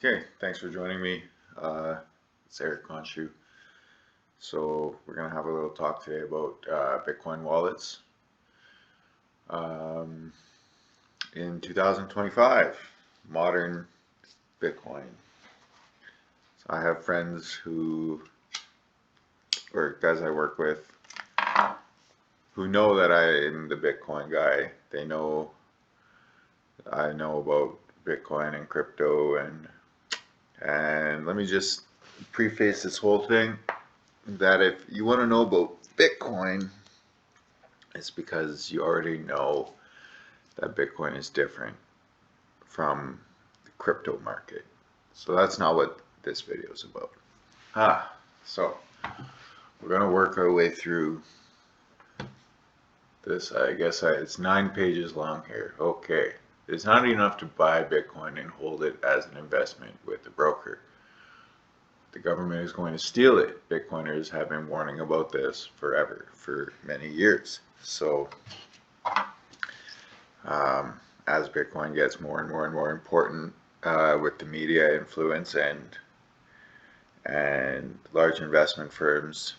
Okay, thanks for joining me. It's Eric Conshu. So we're gonna have a little talk today about Bitcoin wallets. Um, in 2025, modern Bitcoin. So I have friends or guys I work with, who know that I am the Bitcoin guy. They know I know about Bitcoin and crypto, and let me just preface this whole thing that if you want to know about Bitcoin, it's because you already know that Bitcoin is different from the crypto market. So that's not what this video is about. So we're going to work our way through this. It's 9 pages long here. Okay. It's not enough to buy Bitcoin and hold it as an investment with the broker. The government is going to steal it. Bitcoiners have been warning about this forever, for many years. So as Bitcoin gets more and more and more important with the media influence and large investment firms,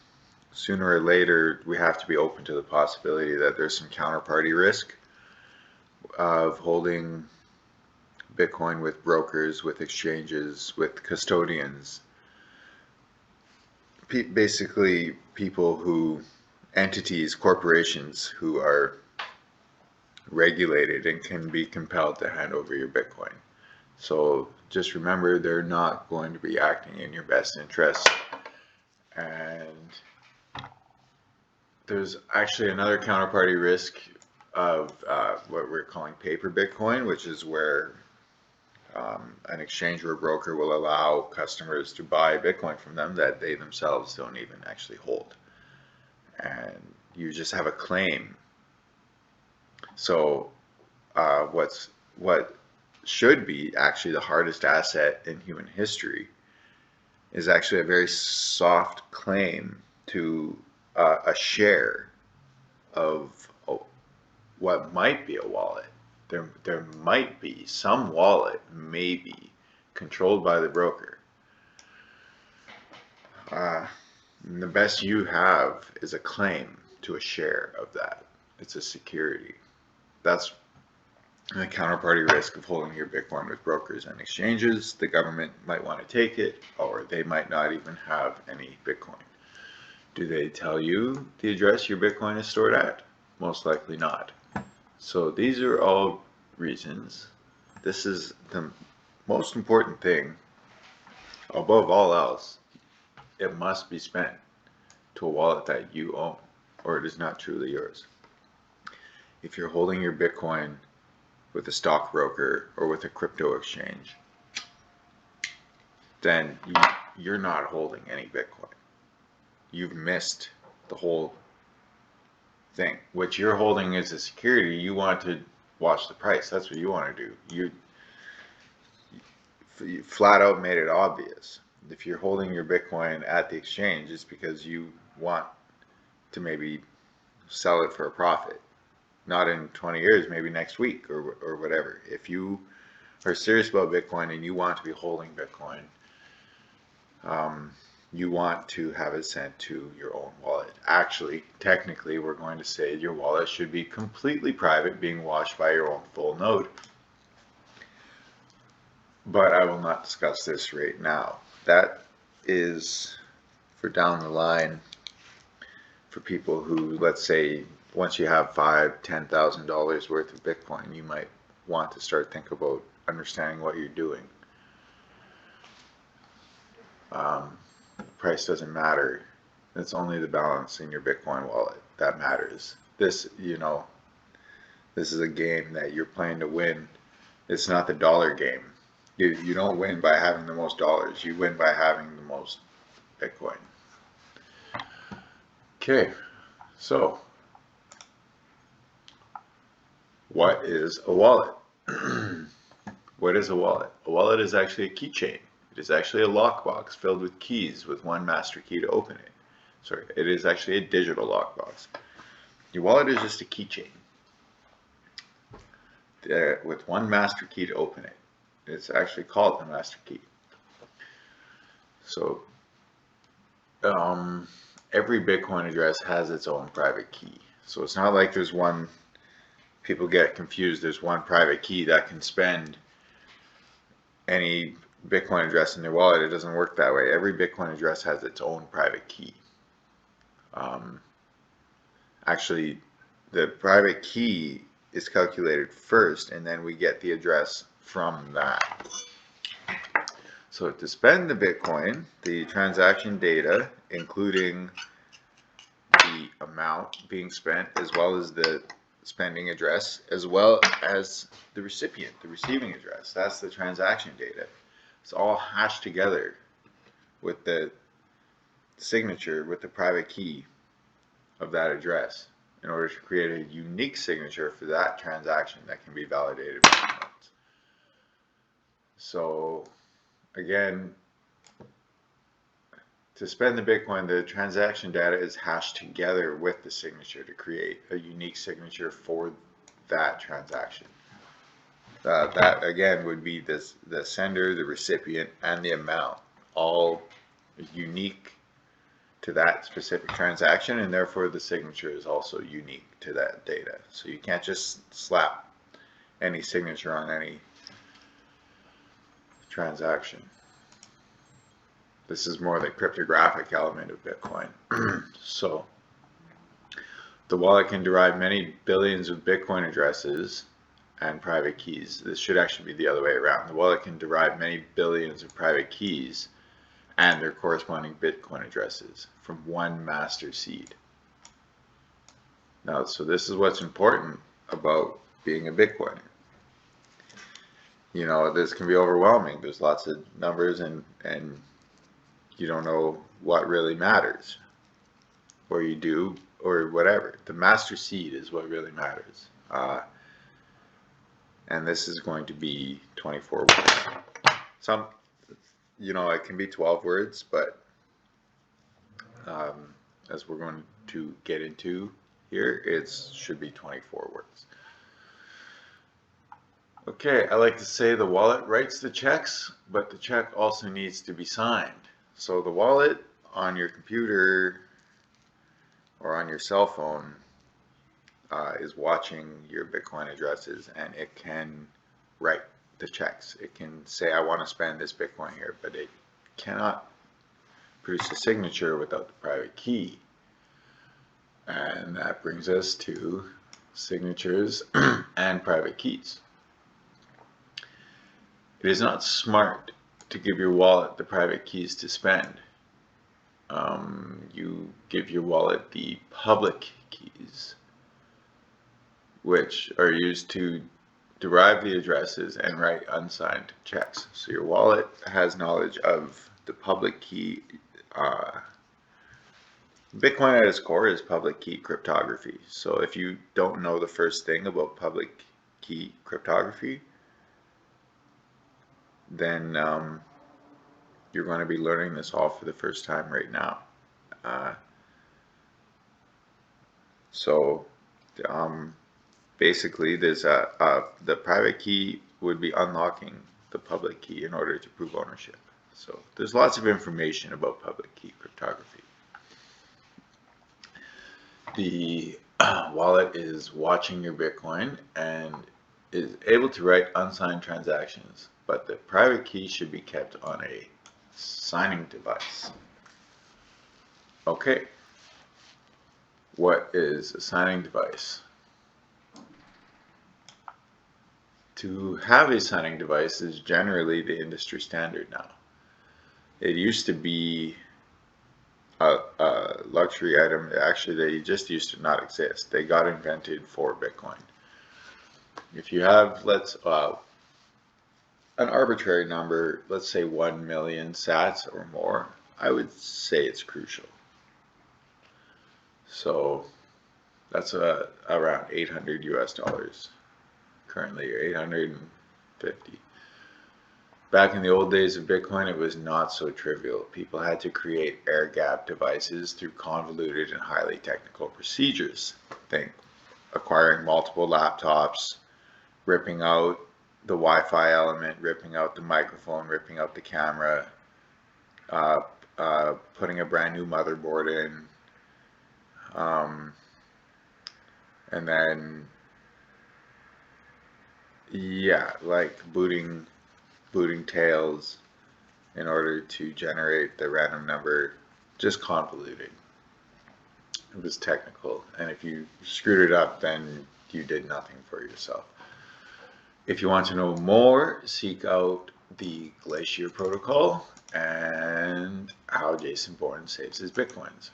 sooner or later we have to be open to the possibility that there's some counterparty risk of holding Bitcoin with brokers, with exchanges, with custodians, basically entities, corporations who are regulated and can be compelled to hand over your Bitcoin. So just remember, they're not going to be acting in your best interest. And there's actually another counterparty risk of what we're calling paper Bitcoin, which is where an exchange or a broker will allow customers to buy Bitcoin from them that they themselves don't even actually hold. And you just have a claim. So what should be actually the hardest asset in human history is actually a very soft claim to a share of what might be a wallet. There might be some wallet, maybe, controlled by the broker. And the best you have is a claim to a share of that. It's a security. That's the counterparty risk of holding your Bitcoin with brokers and exchanges. The government might want to take it, or they might not even have any Bitcoin. Do they tell you the address your Bitcoin is stored at? Most likely not. So these are all reasons. This is the most important thing. Above all else, it must be spent to a wallet that you own, or it is not truly yours. If you're holding your Bitcoin with a stockbroker or with a crypto exchange, then you're not holding any Bitcoin. You've missed the whole thing. What you're holding is a security. You want to watch the price. That's what you want to do. You flat out made it obvious. If you're holding your Bitcoin at the exchange, it's because you want to maybe sell it for a profit. Not in 20 years, maybe next week or whatever. If you are serious about Bitcoin and you want to be holding Bitcoin, you want to have it sent to your own wallet. Actually, technically, we're going to say your wallet should be completely private, being watched by your own full node. But I will not discuss this right now. That is for down the line, for people who, let's say, once you have $5,000-$10,000 worth of Bitcoin, you might want to start thinking about understanding what you're doing. Price doesn't matter. It's only the balance in your Bitcoin wallet that matters. This is a game that you're playing to win. It's not the dollar game. You don't win by having the most dollars. You win by having the most Bitcoin. Okay, so what is a wallet? What is a wallet? A wallet is actually a keychain. It is actually a lockbox filled with keys with one master key to open it. Sorry, it is actually a digital lockbox. Your wallet is just a keychain with one master key to open it. It's actually called the master key. So every Bitcoin address has its own private key. So it's not like there's one, people get confused, there's one private key that can spend any Bitcoin address in their wallet. It doesn't work that way. Every Bitcoin address has its own private key. Actually, the private key is calculated first, and then we get the address from that. So to spend the Bitcoin, the transaction data, including the amount being spent, as well as the spending address, as well as the recipient, the receiving address, that's the transaction data. It's all hashed together with the signature, with the private key of that address, in order to create a unique signature for that transaction that can be validated by nodes. So again, to spend the Bitcoin, the transaction data is hashed together with the signature to create a unique signature for that transaction. That again would be the sender, the recipient, and the amount, all unique to that specific transaction, and therefore the signature is also unique to that data. So you can't just slap any signature on any transaction. This is more the cryptographic element of Bitcoin. So the wallet can derive many billions of Bitcoin addresses and private keys. This should actually be the other way around. The wallet can derive many billions of private keys and their corresponding Bitcoin addresses from one master seed. Now, so this is what's important about being a Bitcoiner. You know, this can be overwhelming. There's lots of numbers, and you don't know what really matters, or you do, or whatever. The master seed is what really matters. And this is going to be 24 words. Some, you know, it can be 12 words, but as we're going to get into here, it should be 24 words. Okay, I like to say the wallet writes the checks, but the check also needs to be signed. So the wallet on your computer or on your cell phone is watching your Bitcoin addresses, and it can write the checks. It can say, I want to spend this Bitcoin here, but it cannot produce a signature without the private key. And that brings us to signatures and private keys. It is not smart to give your wallet the private keys to spend. You give your wallet the public keys, which are used to derive the addresses and write unsigned checks. So your wallet has knowledge of the public key. Bitcoin at its core is public key cryptography. So if you don't know the first thing about public key cryptography, then you're going to be learning this all for the first time right now. Basically, there's the private key would be unlocking the public key in order to prove ownership. So there's lots of information about public key cryptography. The wallet is watching your Bitcoin and is able to write unsigned transactions, but the private key should be kept on a signing device. Okay, what is a signing device? To have a signing device is generally the industry standard now. It used to be a luxury item. Actually, they just used to not exist. They got invented for Bitcoin. If you have, an arbitrary number, let's say 1 million sats or more, I would say it's crucial. So that's around $800 US currently, or 850. Back in the old days of Bitcoin, it was not so trivial. People had to create air-gapped devices through convoluted and highly technical procedures. Think acquiring multiple laptops, ripping out the Wi-Fi element, ripping out the microphone, ripping out the camera, putting a brand new motherboard in, and then yeah, like booting tails in order to generate the random number, just convoluted. It was technical, and if you screwed it up, then you did nothing for yourself. If you want to know more, seek out the Glacier Protocol and how Jason Bourne saves his Bitcoins.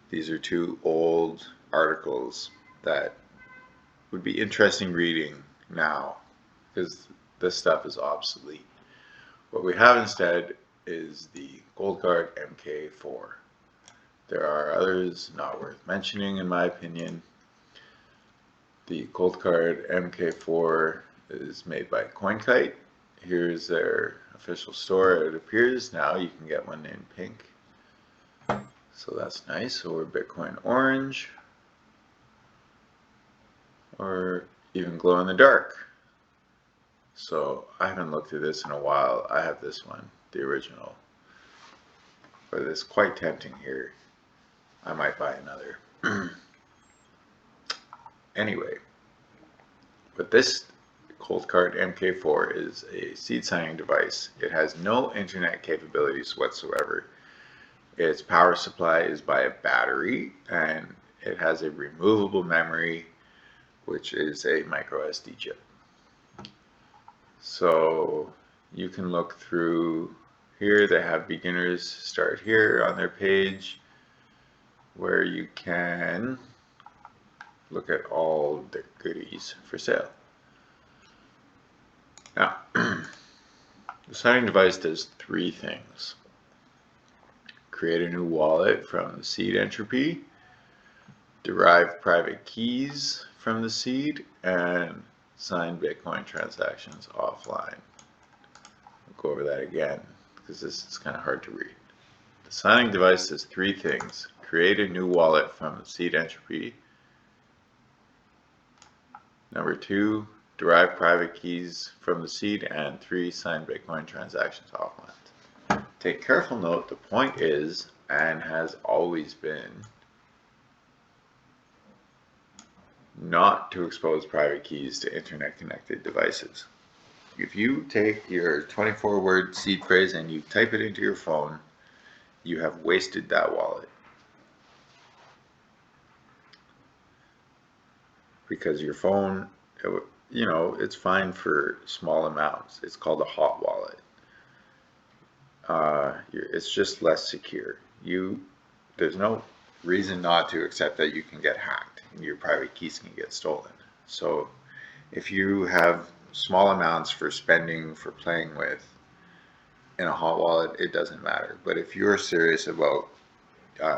These are two old articles that would be interesting reading now because this stuff is obsolete. What we have instead is the Coldcard MK4. There are others not worth mentioning in my opinion. The Coldcard MK4 is made by coinkite. Here's their official store. It appears now you can get one in pink, so that's nice, or Bitcoin orange, or even glow in the dark. So I haven't looked at this in a while. I have this one, the original, but it's quite tempting here. I might buy another. Anyway, but this Coldcard MK4 is a seed signing device. It has no internet capabilities whatsoever. Its power supply is by a battery, and it has a removable memory, which is a micro SD chip. So you can look through here. They have beginners start here on their page, where you can look at all the goodies for sale. Now, the signing device does three things: create a new wallet from the seed entropy, derive private keys from the seed, and sign Bitcoin transactions offline. I'll go over that again because this is kind of hard to read. The signing device does three things: create a new wallet from the seed entropy. Number two, derive private keys from the seed, and three, sign Bitcoin transactions offline. Take careful note, the point is, and has always been, not to expose private keys to internet connected devices. If you take your 24-word seed phrase and you type it into your phone, you have wasted that wallet. Because your phone, you know, it's fine for small amounts. It's called a hot wallet. It's just less secure. There's no reason not to, except that you can get hacked and your private keys can get stolen. So if you have small amounts for spending, for playing with in a hot wallet, it doesn't matter. But if you're serious about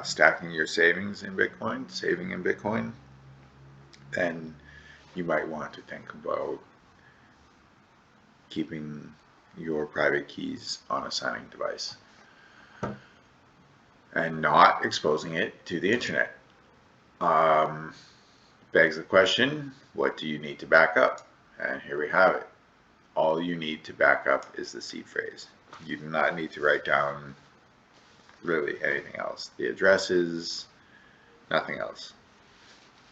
stacking your savings in Bitcoin, saving in Bitcoin, then you might want to think about keeping your private keys on a signing device and not exposing it to the internet. Begs the question, what do you need to back up? And here we have it. All you need to back up is the seed phrase. You do not need to write down really anything else. The addresses, nothing else.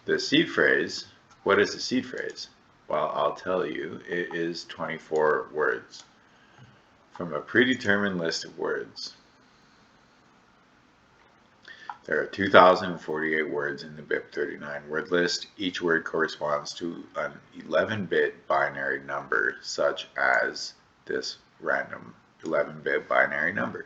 The seed phrase, what is the seed phrase? Well, I'll tell you, it is 24 words from a predetermined list of words. There are 2,048 words in the BIP39 word list. Each word corresponds to an 11-bit binary number, such as this random 11-bit binary number.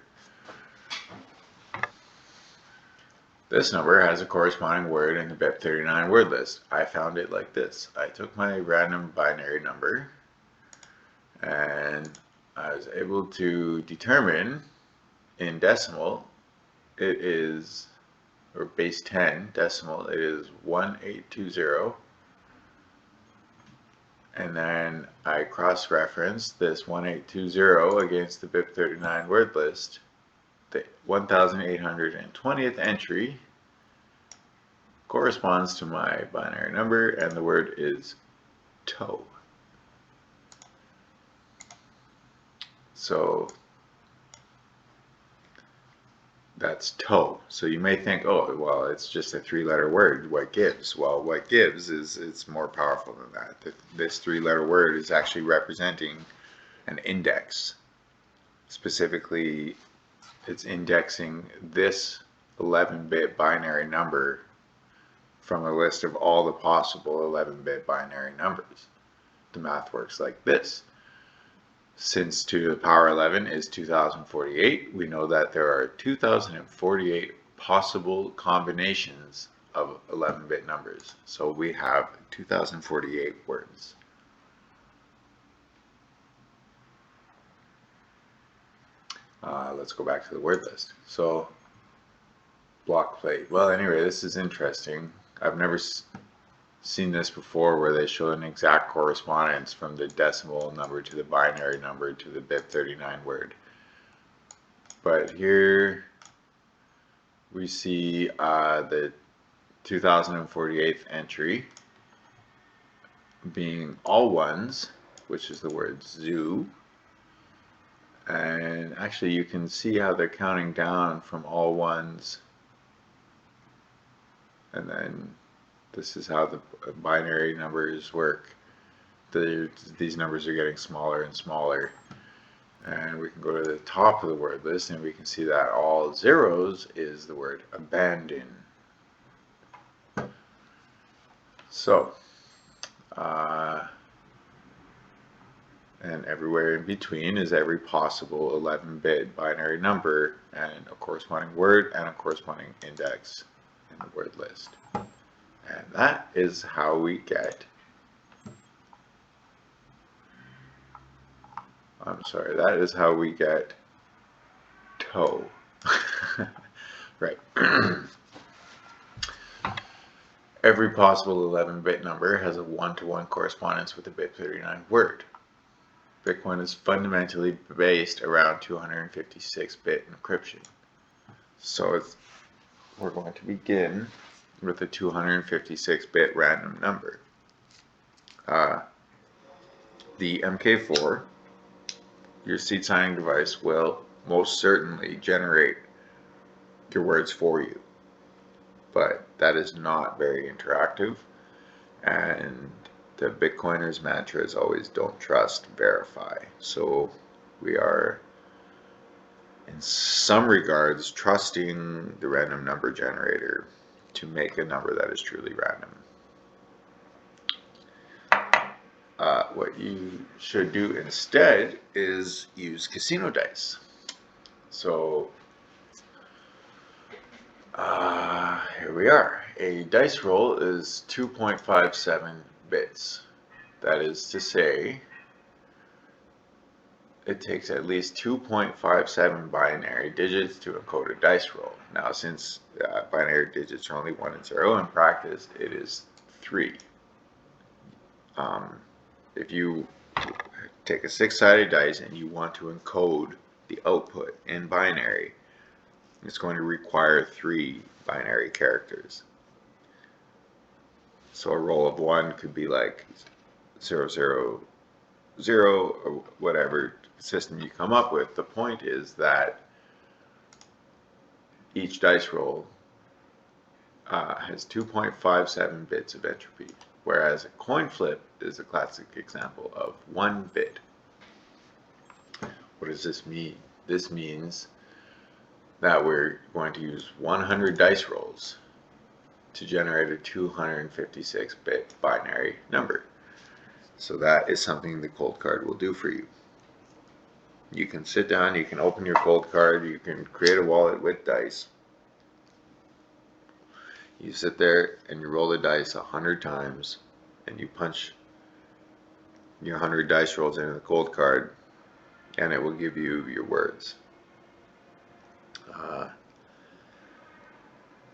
This number has a corresponding word in the BIP39 word list. I found it like this. I took my random binary number and I was able to determine in decimal, it is, or base 10 decimal, it is 1820. And then I cross-referenced this 1820 against the BIP39 word list. The 1820th entry corresponds to my binary number, and the word is toe. So That's toe. So you may think, oh, well, it's just a three-letter word. What gives? Well, what gives is it's more powerful than that. This three-letter word is actually representing an index. Specifically, it's indexing this 11-bit binary number from a list of all the possible 11-bit binary numbers. The math works like this. Since 2 to the power 11 is 2048, we know that there are 2048 possible combinations of 11-bit numbers. So we have 2048 words. Let's go back to the word list. So blockmit. Well, anyway, this is interesting. I've never seen this before where they show an exact correspondence from the decimal number to the binary number to the bit 39 word. But here we see the 2048th entry being all ones, which is the word zoo. And actually you can see how they're counting down from all ones, and then this is how the binary numbers work. These numbers are getting smaller and smaller. And we can go to the top of the word list and we can see that all zeros is the word abandon. So, and everywhere in between is every possible 11-bit binary number and a corresponding word and a corresponding index in the word list. And that is how we get, that is how we get toe. Right. Every possible 11-bit number has a one-to-one correspondence with the bit 39 word. Bitcoin is fundamentally based around 256-bit encryption. So we're going to begin with a 256-bit random number. The MK4, your seed signing device, will most certainly generate your words for you, but that is not very interactive, and the Bitcoiners' mantra is always don't trust, verify. So we are in some regards trusting the random number generator to make a number that is truly random. What you should do instead is use casino dice. So here we are. A dice roll is 2.57 bits. That is to say, it takes at least 2.57 binary digits to encode a dice roll. Now, since binary digits are only 1 and 0 in practice, it is 3. If you take a 6-sided dice and you want to encode the output in binary, it's going to require 3 binary characters. So a roll of 1 could be like 0, 0, 0, or whatever system you come up with. The point is that each dice roll has 2.57 bits of entropy, whereas a coin flip is a classic example of 1 bit. What does this mean? This means that we're going to use 100 dice rolls to generate a 256-bit binary number. So that is something the cold card will do for you. You can sit down, you can open your cold card, you can create a wallet with dice. You sit there and you roll the dice 100 times and you punch your 100 dice rolls into the cold card and it will give you your words.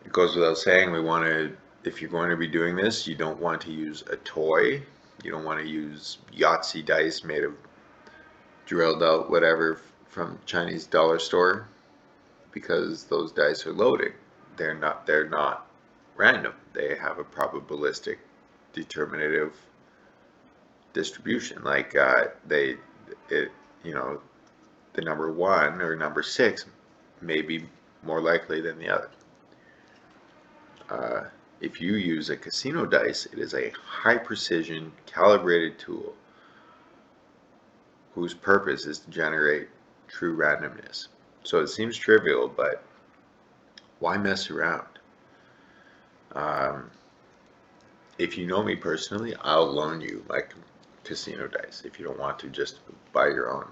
It goes without saying, if you're going to be doing this, you don't want to use a toy. You don't want to use Yahtzee dice made of drilled out whatever from Chinese dollar store, because those dice are loaded. They're not random. They have a probabilistic determinative distribution. Like the number 1 or number 6 may be more likely than the other. If you use a casino dice, it is a high precision calibrated tool whose purpose is to generate true randomness. So it seems trivial, but why mess around? If you know me personally, I'll loan you my casino dice if you don't want to just buy your own.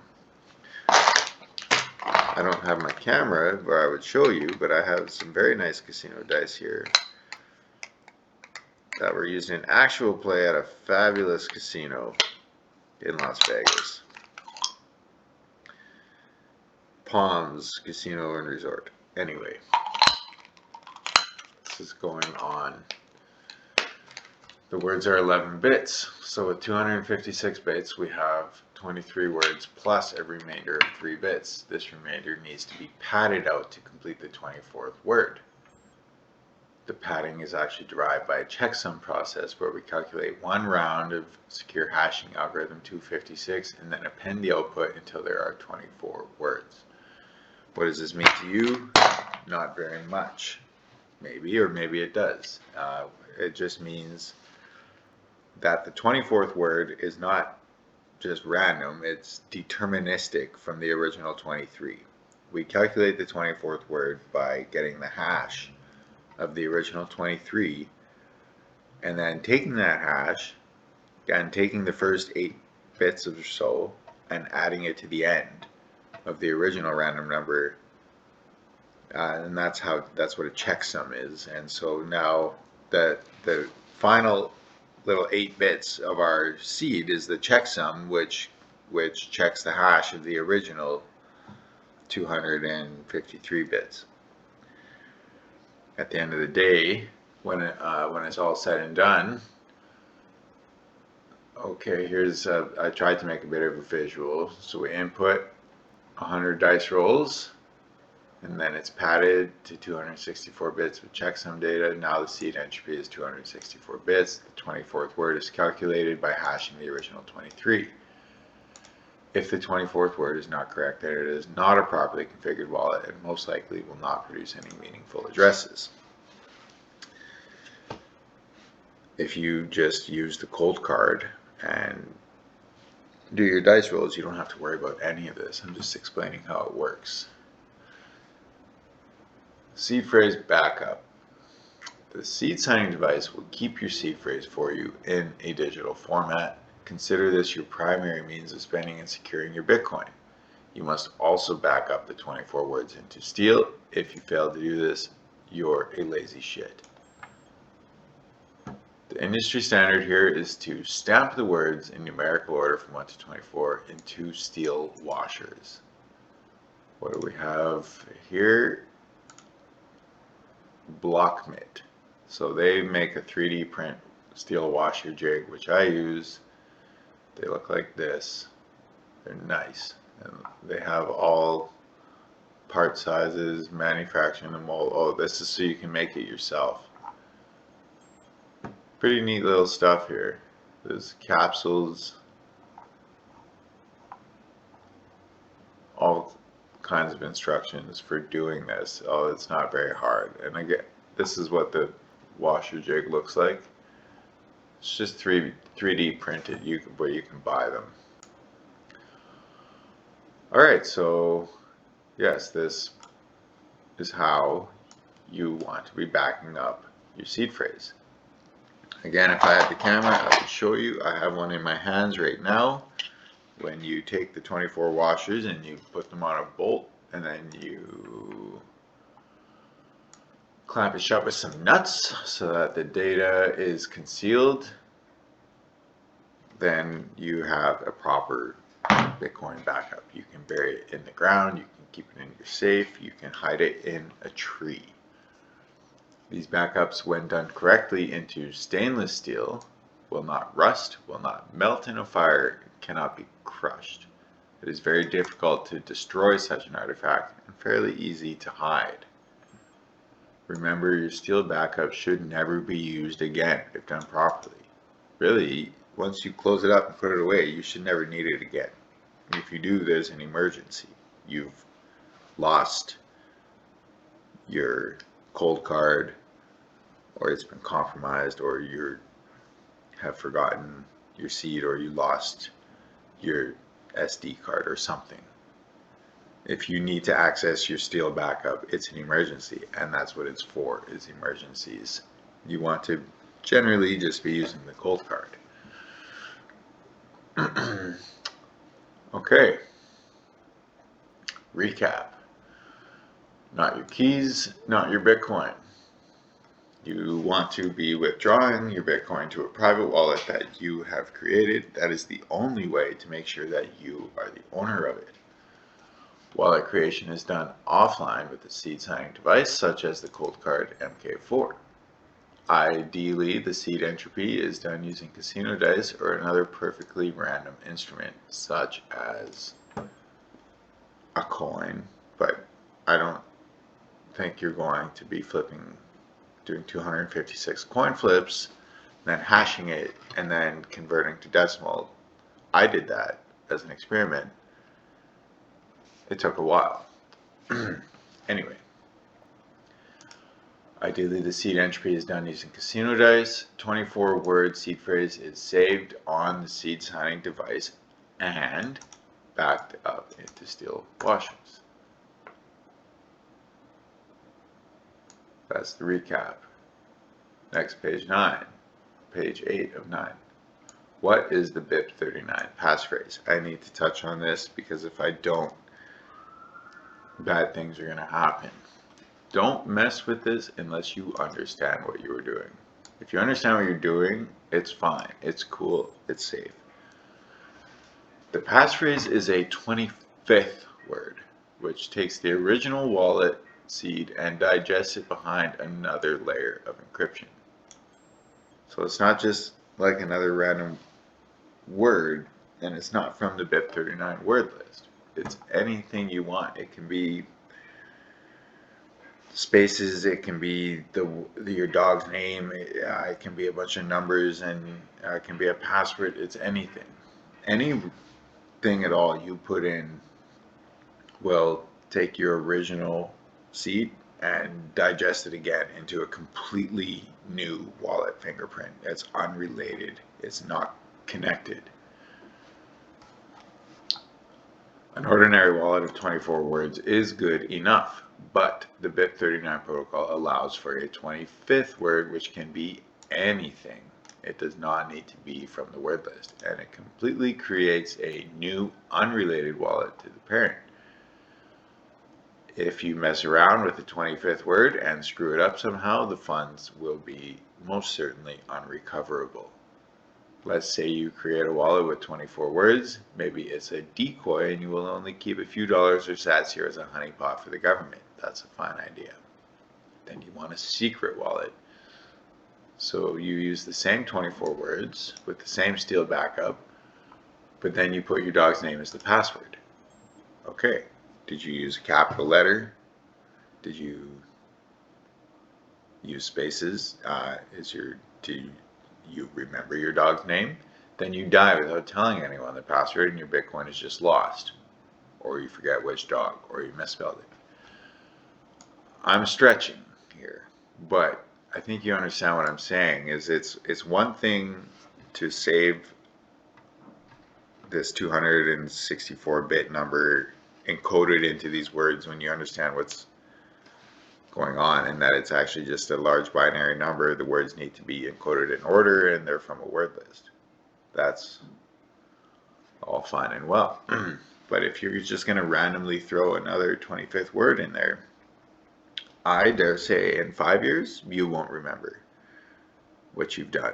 I don't have my camera where I would show you, but I have some very nice casino dice here that were used in actual play at a fabulous casino in Las Vegas. Palms Casino and Resort. Anyway, this is going on. The words are 11 bits, so with 256 bits we have 23 words plus a remainder of 3 bits. This remainder needs to be padded out to complete the 24th word. The padding is actually derived by a checksum process where we calculate one round of secure hashing algorithm 256 and then append the output until there are 24 words. What does this mean to you? Not very much. Maybe, or maybe it does. It just means that the 24th word is not just random, it's deterministic from the original 23. We calculate the 24th word by getting the hash of the original 23 and then taking that hash and taking the first 8 bits or so and adding it to the end of the original random number, and that's what a checksum is. And so now the final little 8 bits of our seed is the checksum, which checks the hash of the original 253 bits. At the end of the day, when it's all said and done, okay, here's I tried to make a bit of a visual. So we input 100 dice rolls, and then it's padded to 264 bits with checksum data. Now the seed entropy is 264 bits. The 24th word is calculated by hashing the original 23. If the 24th word is not correct, then it is not a properly configured wallet and most likely will not produce any meaningful addresses. If you just use the cold card and do your dice rolls, you don't have to worry about any of this. I'm just explaining how it works. Seed phrase backup. The seed signing device will keep your seed phrase for you in a digital format. Consider this your primary means of spending and securing your Bitcoin. You must also back up the 24 words into steel. If you fail to do this, you're a lazy shit. The industry standard here is to stamp the words in numerical order from 1 to 24 in 2 steel washers. What do we have here? Blockmit. So they make a 3D print steel washer jig, which I use. They look like this. They're nice. And they have all part sizes, manufacturing the mold. Oh, this is so you can make it yourself. Pretty neat little stuff here. There's capsules, all kinds of instructions for doing this. Oh, it's not very hard. And again, this is what the washer jig looks like. It's just 3D printed where you can buy them. Alright, so yes, this is how you want to be backing up your seed phrase. Again, if I had the camera, I would show you. I have one in my hands right now. When you take the 24 washers and you put them on a bolt and then you clamp it shut with some nuts so that the data is concealed, then you have a proper Bitcoin backup. You can bury it in the ground, you can keep it in your safe, you can hide it in a tree. These backups, when done correctly into stainless steel, will not rust, will not melt in a fire, cannot be crushed. It is very difficult to destroy such an artifact and fairly easy to hide. Remember, your steel backup should never be used again if done properly. Really, once you close it up and put it away, you should never need it again. If you do, there's an emergency. You've lost your cold card, or it's been compromised, or you have forgotten your seed, or you lost your SD card or something. If you need to access your steel backup, it's an emergency, and that's what it's for, is emergencies. You want to generally just be using the cold card. Okay. Recap. Not your keys, not your Bitcoin. You want to be withdrawing your Bitcoin to a private wallet that you have created. That is the only way to make sure that you are the owner of it. Wallet creation is done offline with a seed signing device such as the cold card MK4. Ideally, the seed entropy is done using casino dice or another perfectly random instrument such as a coin, but I don't think you're going to be doing 256 coin flips, then hashing it, and then converting to decimal. I did that as an experiment. It took a while. Anyway, ideally the seed entropy is done using casino dice. 24-word seed phrase is saved on the seed signing device and backed up into steel washings. That's the recap. Next, page 9. Page 8 of 9. What is the BIP39 passphrase? I need to touch on this because if I don't, bad things are going to happen. Don't mess with this unless you understand what you are doing. If you understand what you're doing, it's fine. It's cool. It's safe. The passphrase is a 25th word, which takes the original wallet seed and digests it behind another layer of encryption. So it's not just like another random word, and it's not from the BIP39 word list. It's anything you want. It can be spaces, it can be your dog's name, it can be a bunch of numbers, and it can be a password. It's anything. Anything at all you put in will take your original seed and digest it again into a completely new wallet fingerprint. It's unrelated. It's not connected. An ordinary wallet of 24 words is good enough, but the BIP39 protocol allows for a 25th word, which can be anything. It does not need to be from the word list, and it completely creates a new unrelated wallet to the parent. If you mess around with the 25th word and screw it up somehow, the funds will be most certainly unrecoverable. Let's say you create a wallet with 24 words, maybe it's a decoy and you will only keep a few dollars or sats here as a honeypot for the government. That's a fine idea. Then you want a secret wallet. So you use the same 24 words with the same steel backup, but then you put your dog's name as the password. Okay, did you use a capital letter? Did you use spaces? Do you remember your dog's name? Then you die without telling anyone the password and your Bitcoin is just lost. Or you forget which dog, or you misspelled it. I'm stretching here, but I think you understand what I'm saying. Is it's one thing to save this 264-bit number encoded into these words when you understand what's going on, and that it's actually just a large binary number. The words need to be encoded in order, and they're from a word list. That's all fine and well. But if you're just going to randomly throw another 25th word in there, I dare say in 5 years you won't remember what you've done.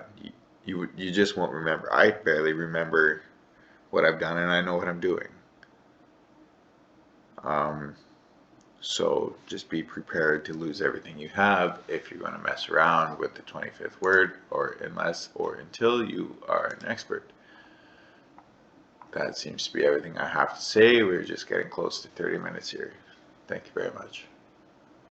You just won't remember. I barely remember what I've done, and I know what I'm doing. So just be prepared to lose everything you have if you're going to mess around with the 25th word, or unless or until you are an expert. That seems to be everything I have to say. We're just getting close to 30 minutes here. Thank you very much.